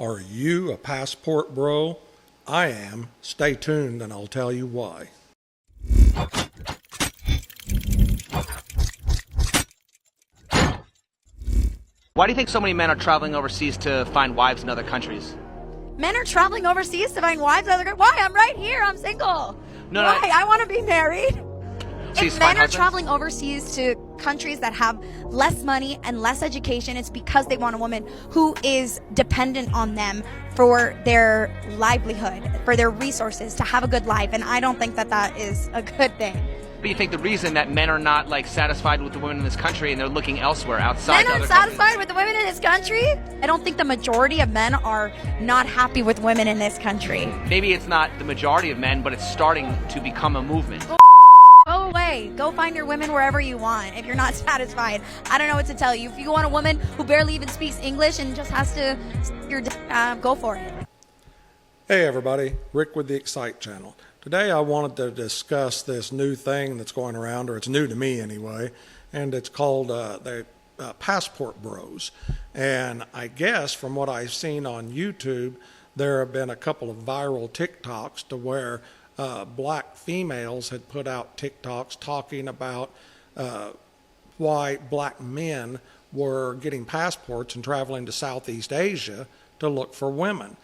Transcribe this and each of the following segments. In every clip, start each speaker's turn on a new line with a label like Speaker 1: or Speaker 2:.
Speaker 1: Are you a passport bro? I am. Stay tuned and I'll tell you why.
Speaker 2: Why do you think so many men are traveling overseas to find wives in other countries?
Speaker 3: Men are traveling overseas to find wives in other countries? Why? I'm right here. I'm single.
Speaker 2: No,
Speaker 3: Why? I want to be married. If men are traveling overseas to countries that have less money and less education, it's because they want a woman who is dependent on them for their livelihood, for their resources, to have a good life. And I don't think that that is a good thing.
Speaker 2: But you think the reason that men are not satisfied with the women in this country and they're looking elsewhere outside
Speaker 3: Men aren't satisfied with the women in this country? I don't think the majority of men are not happy with women in this country.
Speaker 2: Maybe it's not the majority of men, but it's starting to become a movement.
Speaker 3: Go away. Go find your women wherever you want. If you're not satisfied, I don't know what to tell you. If you want a woman who barely even speaks English and just has to go for it.
Speaker 1: Hey everybody, Rick with the Excite channel. Today I wanted to discuss this new thing that's going around, or it's new to me anyway, and it's called the passport bros. And I guess from what I've seen on YouTube, there have been a couple of viral TikToks to where black females had put out TikToks talking about why black men were getting passports and traveling to Southeast Asia to look for women.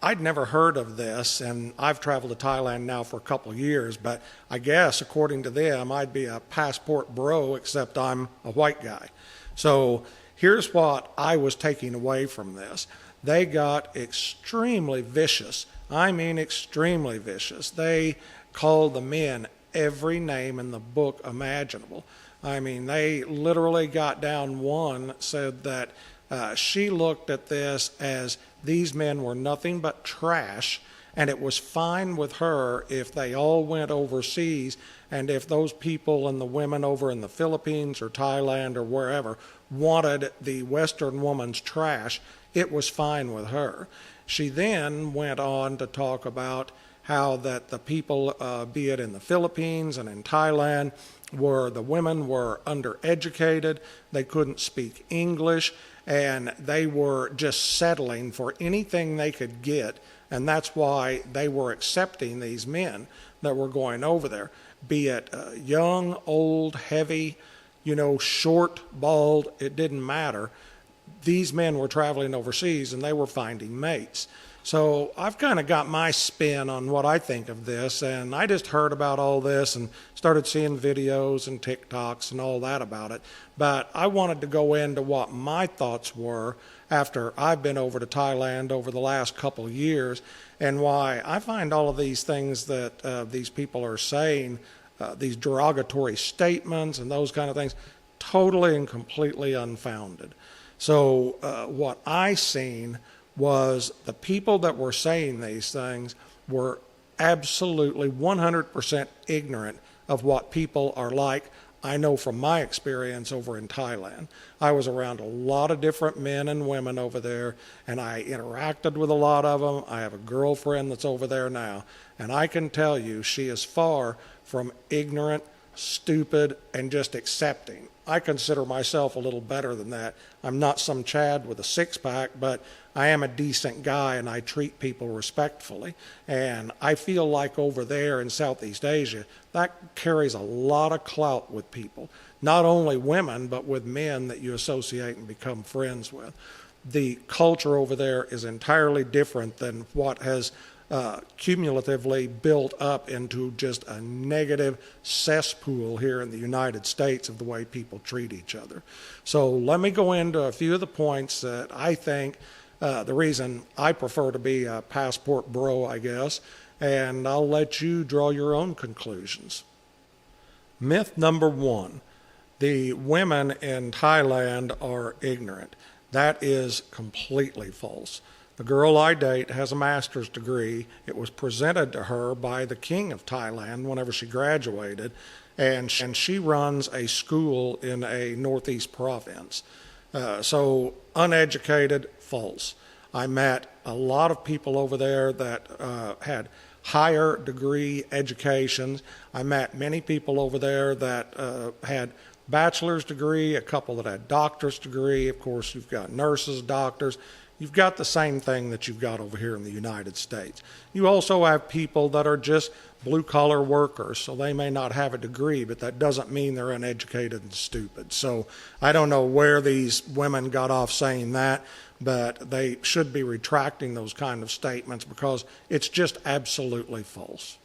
Speaker 1: I'd never heard of this, and I've traveled to Thailand now for a couple of years, but I guess according to them, I'd be a passport bro, except I'm a white guy. So here's what I was taking away from this. They got extremely vicious. I mean extremely vicious. They called the men every name in the book imaginable. I mean, they literally got down one, said that she looked at this as these men were nothing but trash, and it was fine with her if they all went overseas, and if those people and the women over in the Philippines or Thailand or wherever wanted the Western woman's trash, it was fine with her. She then went on to talk about how that the people, be it in the Philippines and in Thailand, the women were undereducated, they couldn't speak English, and they were just settling for anything they could get, and that's why they were accepting these men that were going over there, be it young, old, heavy, short, bald, it didn't matter. These men were traveling overseas and they were finding mates. So I've kind of got my spin on what I think of this, and I just heard about all this and started seeing videos and TikToks and all that about it. But I wanted to go into what my thoughts were after I've been over to Thailand over the last couple of years, and why I find all of these things that these people are saying, these derogatory statements and those kind of things, totally and completely unfounded. So what I seen was the people that were saying these things were absolutely 100% ignorant of what people are like. I know from my experience over in Thailand. I was around a lot of different men and women over there, and I interacted with a lot of them. I have a girlfriend that's over there now, and I can tell you she is far from ignorant, stupid, and just accepting. I consider myself a little better than that. I'm not some Chad with a six-pack, but I am a decent guy and I treat people respectfully. And I feel like over there in Southeast Asia, that carries a lot of clout with people. Not only women, but with men that you associate and become friends with. The culture over there is entirely different than what has cumulatively built up into just a negative cesspool here in the United States of the way people treat each other. So let me go into a few of the points that I think the reason I prefer to be a passport bro, I guess, and I'll let you draw your own conclusions. Myth number one, the women in Thailand are ignorant. That is completely false. The girl I date has a master's degree. It was presented to her by the king of Thailand whenever she graduated, and she runs a school in a northeast province. So uneducated, false. I met a lot of people over there that had higher degree educations. I met many people over there that had bachelor's degree, a couple that had doctor's degree. Of course, you've got nurses, doctors. you've got the same thing that you've got over here in the United States. You also have people that are just blue-collar workers, so they may not have a degree, but that doesn't mean they're uneducated and stupid. So I don't know where these women got off saying that, but they should be retracting those kind of statements because it's just absolutely false.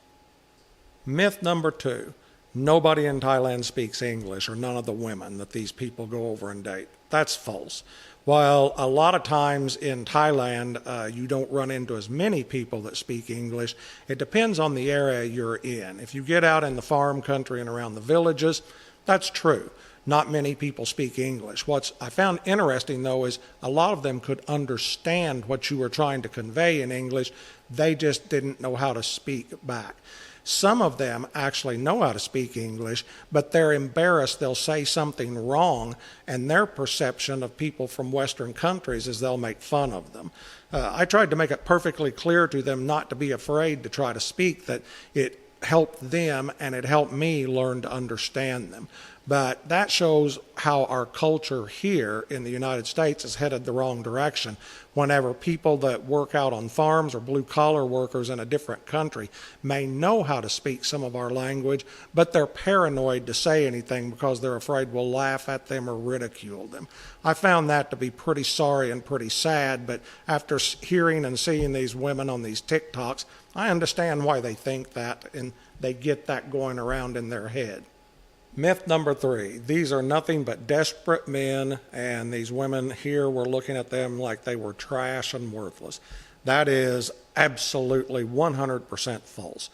Speaker 1: Myth number 2, nobody in Thailand speaks English, or none of the women that these people go over and date. That's false. While a lot of times in Thailand you don't run into as many people that speak English, it depends on the area you're in. If you get out in the farm country and around the villages, that's true. Not many people speak English. What I found interesting, though, is a lot of them could understand what you were trying to convey in English. They just didn't know how to speak back. Some of them actually know how to speak English, but they're embarrassed. They'll say something wrong, and their perception of people from Western countries is they'll make fun of them. I tried to make it perfectly clear to them not to be afraid to try to speak, that it helped them and it helped me learn to understand them. But that shows how our culture here in the United States is headed the wrong direction. Whenever people that work out on farms or blue-collar workers in a different country may know how to speak some of our language, but they're paranoid to say anything because they're afraid we'll laugh at them or ridicule them. I found that to be pretty sorry and pretty sad, but after hearing and seeing these women on these TikToks, I understand why they think that, and they get that going around in their head. Myth number 3, these are nothing but desperate men, and these women here, we're looking at them like they were trash and worthless. That is absolutely 100% false.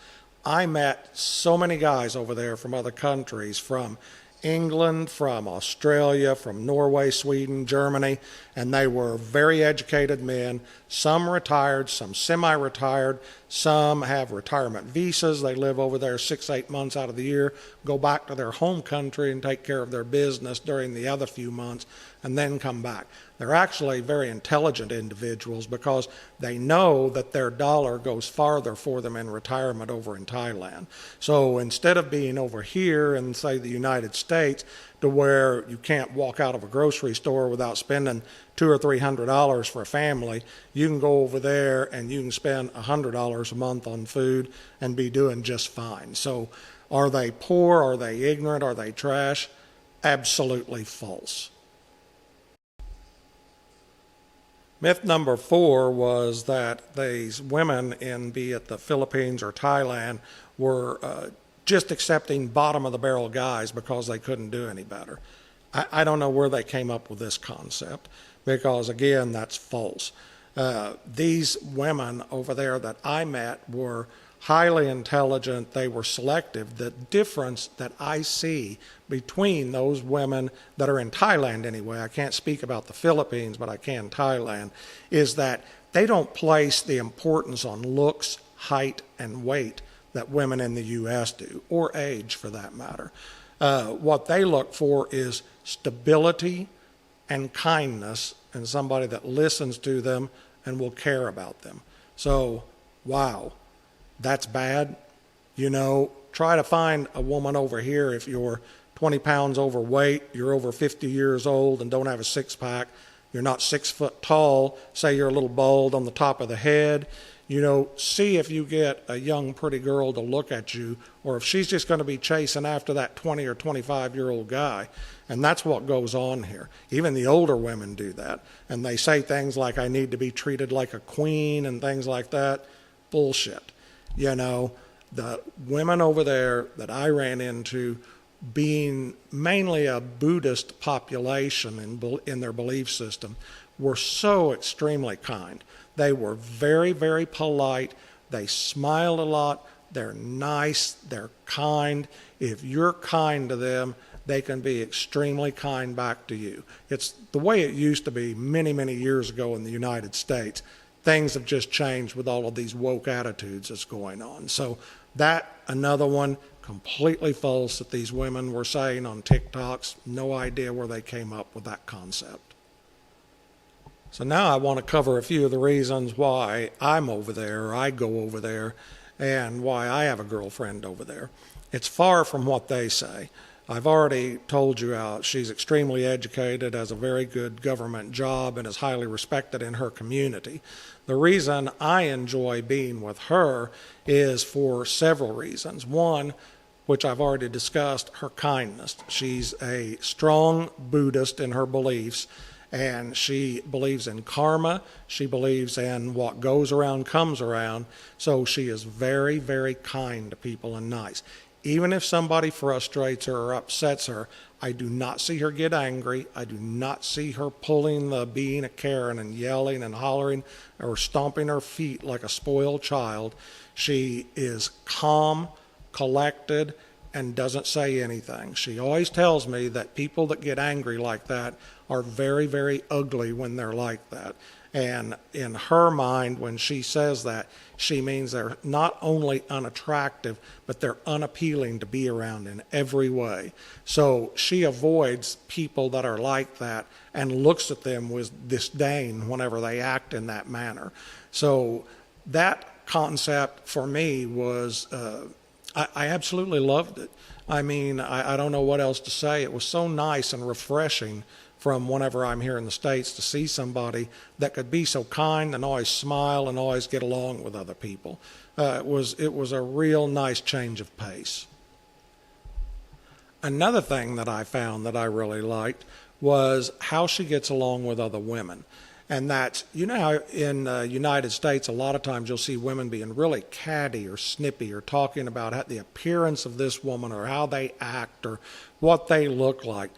Speaker 1: I met so many guys over there from other countries, from England, from Australia, from Norway, Sweden, Germany, and they were very educated men. Some retired, some semi-retired, some have retirement visas. They live over there 6-8 months out of the year, go back to their home country and take care of their business during the other few months, and then come back. They're actually very intelligent individuals because they know that their dollar goes farther for them in retirement over in Thailand. So instead of being over here in, say, the United States, to where you can't walk out of a grocery store without spending $200 or $300 for a family, you can go over there and you can spend $100 a month on food and be doing just fine. So are they poor? Are they ignorant? Are they trash? Absolutely false. Myth number 4 was that these women in, be it the Philippines or Thailand, were just accepting bottom-of-the-barrel guys because they couldn't do any better. I don't know where they came up with this concept because, again, that's false. These women over there that I met were highly intelligent. They were selective. The difference that I see between those women that are in Thailand anyway, I can't speak about the Philippines, but I can Thailand, is that they don't place the importance on looks, height, and weight that women in the U.S. do, or age for that matter. What they look for is stability and kindness, and somebody that listens to them and will care about them. So, wow. That's bad. You know, try to find a woman over here if you're 20 pounds overweight, you're over 50 years old and don't have a six-pack, you're not 6 foot tall, say you're a little bald on the top of the head. You know, see if you get a young, pretty girl to look at you, or if she's just going to be chasing after that 20 or 25-year-old guy. And that's what goes on here. Even the older women do that. And they say things like, I need to be treated like a queen and things like that. Bullshit. You know, the women over there that I ran into, being mainly a Buddhist population in their belief system, were so extremely kind. They were very, very polite. They smiled a lot. They're nice. They're kind. If you're kind to them, they can be extremely kind back to you. It's the way it used to be many, many years ago in the United States. Things have just changed with all of these woke attitudes that's going on. So that, another one, completely false that these women were saying on TikToks. No idea where they came up with that concept. So now I want to cover a few of the reasons why I'm over there, or I go over there, and why I have a girlfriend over there. It's far from what they say. I've already told you how she's extremely educated, has a very good government job, and is highly respected in her community. The reason I enjoy being with her is for several reasons. One, which I've already discussed, her kindness. She's a strong Buddhist in her beliefs, and she believes in karma. She believes in what goes around comes around. So she is very, very kind to people and nice. Even if somebody frustrates her or upsets her, I do not see her get angry. I do not see her pulling the being a Karen and yelling and hollering or stomping her feet like a spoiled child. She is calm, collected, and doesn't say anything. She always tells me that people that get angry like that are very, very ugly when they're like that. And in her mind, when she says that, she means they're not only unattractive, but they're unappealing to be around in every way. So she avoids people that are like that and looks at them with disdain whenever they act in that manner. So that concept for me was, I absolutely loved it. I mean, I don't know what else to say. It was so nice and refreshing from whenever I'm here in the States to see somebody that could be so kind and always smile and always get along with other people. It was a real nice change of pace. Another thing that I found that I really liked was how she gets along with other women. And that's, you know how in the United States, a lot of times you'll see women being really catty or snippy or talking about the appearance of this woman or how they act or what they look like.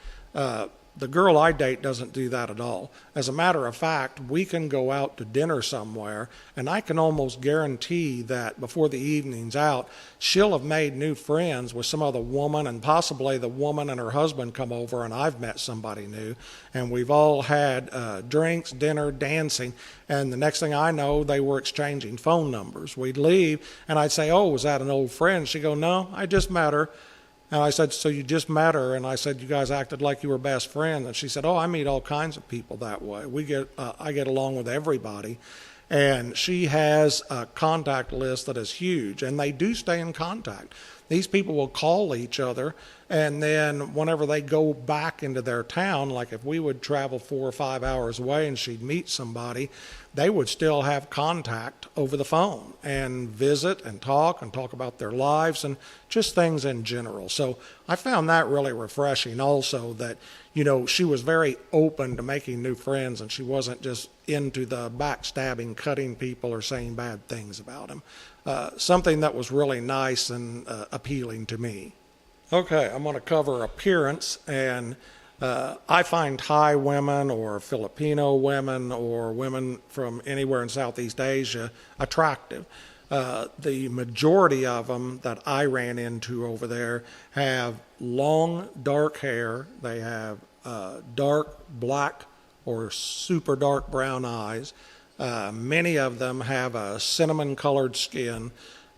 Speaker 1: The girl I date doesn't do that at all. As a matter of fact, we can go out to dinner somewhere, and I can almost guarantee that before the evening's out, she'll have made new friends with some other woman, and possibly the woman and her husband come over, and I've met somebody new, and we've all had drinks, dinner, dancing, and the next thing I know, they were exchanging phone numbers. We'd leave, and I'd say, "Oh, was that an old friend?" She'd go, "No, I just met her." And I said, "So you just met her?" And I said, "You guys acted like you were best friends." And she said, "Oh, I meet all kinds of people that way. I get along with everybody." And she has a contact list that is huge, and they do stay in contact. These people will call each other, and then whenever they go back into their town, like if we would travel 4 or 5 hours away and she'd meet somebody, they would still have contact over the phone and visit and talk about their lives and just things in general. So I found that really refreshing also, that, you know, she was very open to making new friends, and she wasn't just into the backstabbing, cutting people or saying bad things about them. Something that was really nice and appealing to me. Okay, I'm going to cover appearance, and I find Thai women or Filipino women or women from anywhere in Southeast Asia attractive. The majority of them that I ran into over there have long, dark hair. They have dark black or super dark brown eyes. Many of them have a cinnamon-colored skin.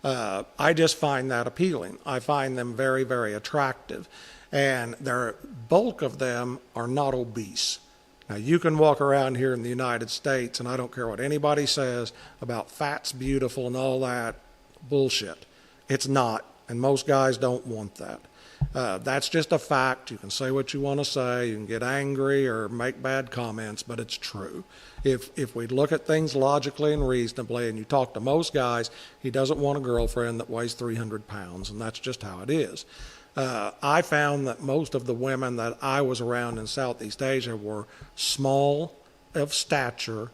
Speaker 1: I just find that appealing. I find them very, very attractive. And the bulk of them are not obese. Now, you can walk around here in the United States, and I don't care what anybody says about fat's beautiful and all that bullshit. It's not, and most guys don't want that. That's just a fact. You can say what you want to say. You can get angry or make bad comments, but it's true. If we look at things logically and reasonably, and you talk to most guys, he doesn't want a girlfriend that weighs 300 pounds, and that's just how it is. I found that most of the women that I was around in Southeast Asia were small of stature,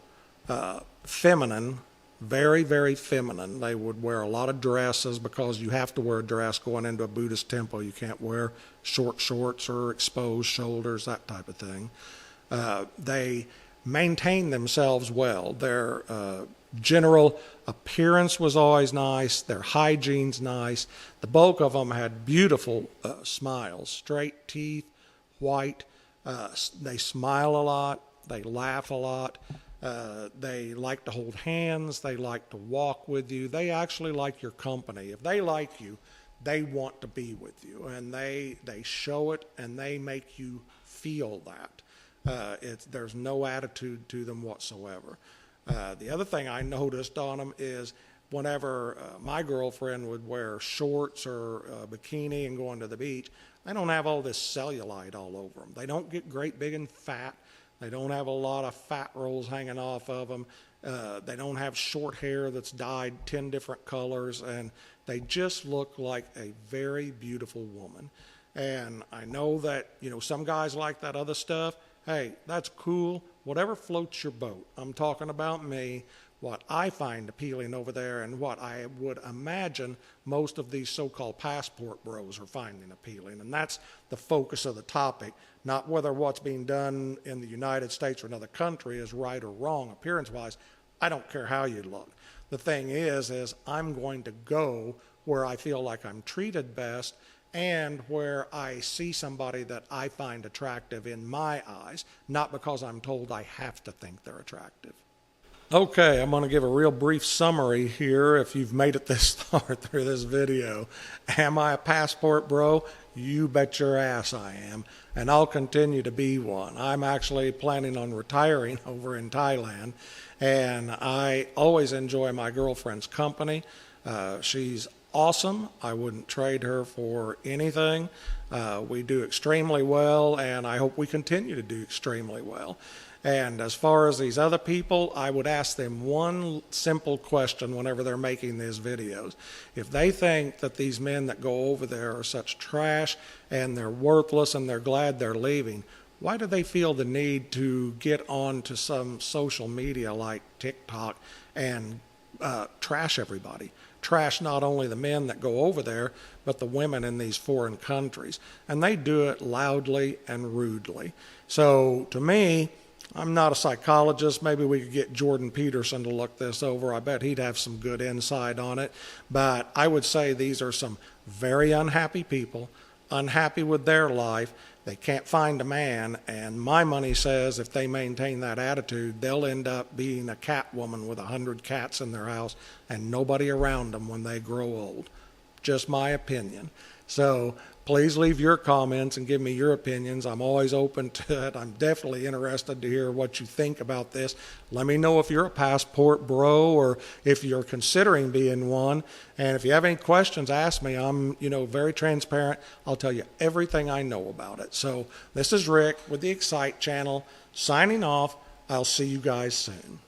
Speaker 1: feminine, very, very feminine. They would wear a lot of dresses because you have to wear a dress going into a Buddhist temple. You can't wear short shorts or exposed shoulders, that type of thing. They maintain themselves well. Their general appearance was always nice. Their hygiene's nice. The bulk of them had beautiful smiles, straight teeth, white. They smile a lot. They laugh a lot. They like to hold hands. They like to walk with you. They actually like your company. If they like you, they want to be with you, and they show it, and they make you feel that. There's no attitude to them whatsoever. The other thing I noticed on them is whenever my girlfriend would wear shorts or a bikini and go into the beach, They don't have all this cellulite all over them. They don't get great big and fat. They don't have a lot of fat rolls hanging off of them. They don't have short hair that's dyed 10 different colors, and they just look like a very beautiful woman. And I know that, some guys like that other stuff. Hey, that's cool. Whatever floats your boat. I'm talking about me, what I find appealing over there, and what I would imagine most of these so-called passport bros are finding appealing. And that's the focus of the topic, not whether what's being done in the United States or another country is right or wrong appearance-wise. I don't care how you look. The thing is I'm going to go where I feel like I'm treated best and where I see somebody that I find attractive in my eyes, not because I'm told I have to think they're attractive. Okay, I'm going to give a real brief summary here if you've made it this far through this video. Am I a passport bro? You bet your ass I am, and I'll continue to be one. I'm actually planning on retiring over in Thailand, and I always enjoy my girlfriend's company. She's awesome. I wouldn't trade her for anything. We do extremely well, and I hope we continue to do extremely well. And as far as these other people, I would ask them one simple question whenever they're making these videos. If they think that these men that go over there are such trash and they're worthless and they're glad they're leaving, why do they feel the need to get on to some social media like TikTok and trash everybody? Trash not only the men that go over there, but the women in these foreign countries. And they do it loudly and rudely. So to me, I'm not a psychologist. Maybe we could get Jordan Peterson to look this over. I bet he'd have some good insight on it. But I would say these are some very unhappy people, unhappy with their life. They can't find a man, and my money says if they maintain that attitude, they'll end up being a cat woman with 100 cats in their house and nobody around them when they grow old. Just my opinion. So please leave your comments and give me your opinions. I'm always open to it. I'm definitely interested to hear what you think about this. Let me know if you're a passport bro or if you're considering being one. And if you have any questions, ask me. I'm, very transparent. I'll tell you everything I know about it. So this is Rick with the Excite channel signing off. I'll see you guys soon.